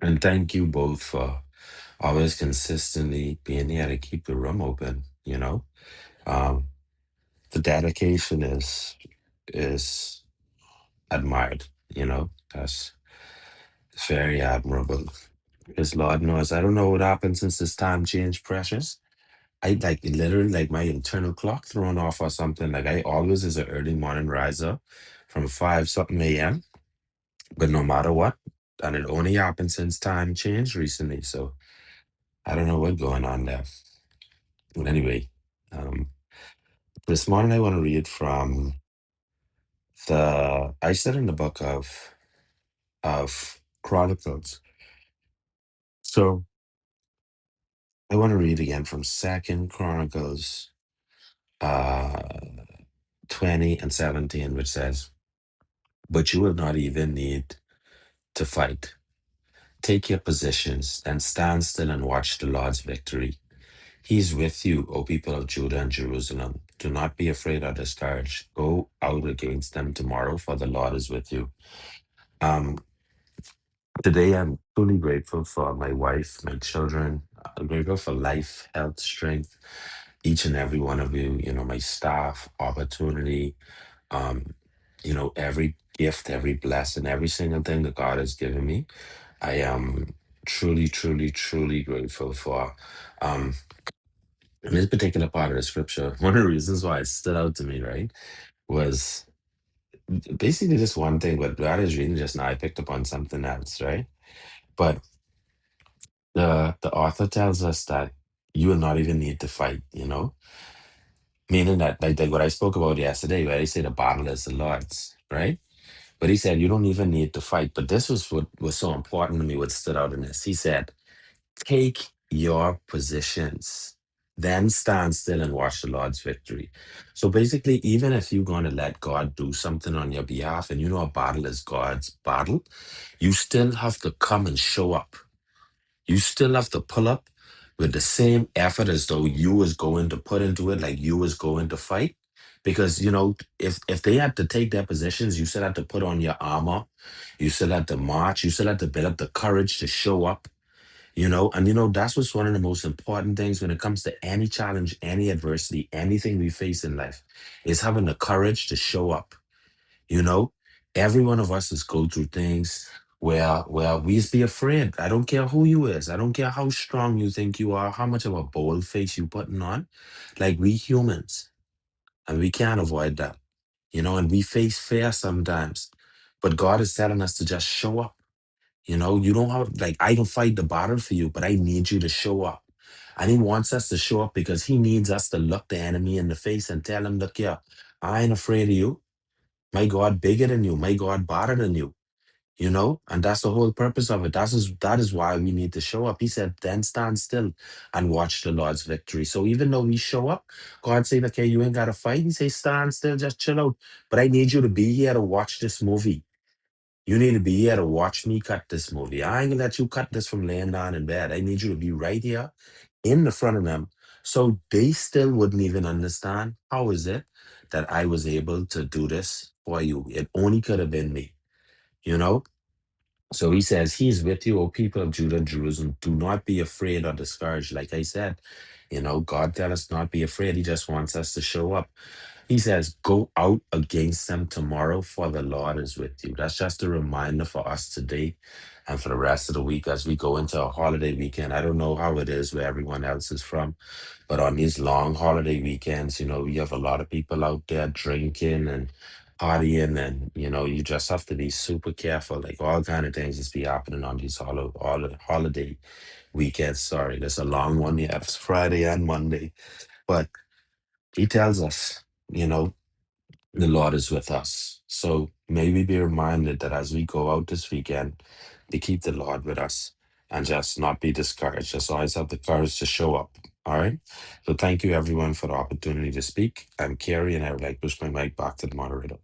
And thank you both for always consistently being here to keep the room open. Um, the dedication is admired. That's very admirable. Because Lord knows, I don't know what happened since this time change, precious. I like literally like my internal clock thrown off or something. Like I always is an early morning riser from 5 something AM. But no matter what, and it only happened since time changed recently. So I don't know what's going on there. But anyway, um, this morning I want to read from I said in the book of Chronicles. So I want to read again from Second Chronicles 20 and 17, which says, "But you will not even need to fight. Take your positions and stand still and watch the Lord's victory. He is with you, O people of Judah and Jerusalem. Do not be afraid or discouraged. Go out against them tomorrow, for the Lord is with you." Um, Today, I'm truly grateful for my wife, my children. I'm grateful for life, health, strength, each and every one of you, my staff, opportunity, every gift, every blessing, every single thing that God has given me. I am truly, truly, truly grateful for. Um, in this particular part of the scripture, one of the reasons why it stood out to me, right, was basically just one thing, but God is reading just now. I picked up on something else, right? But the author tells us that you will not even need to fight, meaning that like what I spoke about yesterday, where he said the battle is the Lord's, right? But he said you don't even need to fight. But this was what was so important to me, what stood out in this. He said, take your positions, then stand still and watch the Lord's victory. So basically, even if you're going to let God do something on your behalf and you know a battle is God's battle, you still have to come and show up. You still have to pull up with the same effort as though you was going to put into it, like you was going to fight. Because if they had to take their positions, you still had to put on your armor, you still had to march, you still had to build up the courage to show up. And that's what's one of the most important things when it comes to any challenge, any adversity, anything we face in life, is having the courage to show up. You know, every one of us is go through things where we be afraid. I don't care who you is. I don't care how strong you think you are, how much of a bold face you putting on. Like we humans, and we can't avoid that. And we face fear sometimes. But God is telling us to just show up. You don't have like I can fight the battle for you, but I need you to show up. And he wants us to show up because he needs us to look the enemy in the face and tell him, look here, I ain't afraid of you. My God bigger than you. My God better than you. And that's the whole purpose of it. That is why we need to show up. He said, then stand still and watch the Lord's victory. So even though we show up, God said, okay, you ain't got to fight. He say, stand still, just chill out. But I need you to be here to watch this movie. You need to be here to watch me cut this movie. I ain't gonna let you cut this from laying down in bed. I need you to be right here in the front of them. So they still wouldn't even understand how is it that I was able to do this for you. It only could have been me, you know? So he says, He's with you, O people of Judah and Jerusalem. Do not be afraid or discouraged. Like I said, God tell us not be afraid. He just wants us to show up. He says, go out against them tomorrow, for the Lord is with you. That's just a reminder for us today and for the rest of the week as we go into a holiday weekend. I don't know how it is where everyone else is from, but on these long holiday weekends, you have a lot of people out there drinking and partying, and you just have to be super careful. Like all kind of things just be happening on these holiday weekends. Sorry, there's a long one. Yeah, it's Friday and Monday, but he tells us, you know, the Lord is with us. So may we be reminded that as we go out this weekend, to keep the Lord with us and just not be discouraged. Just always have the courage to show up. All right. So thank you everyone for the opportunity to speak. I'm Kerry, and I would like to push my mic back to the moderator.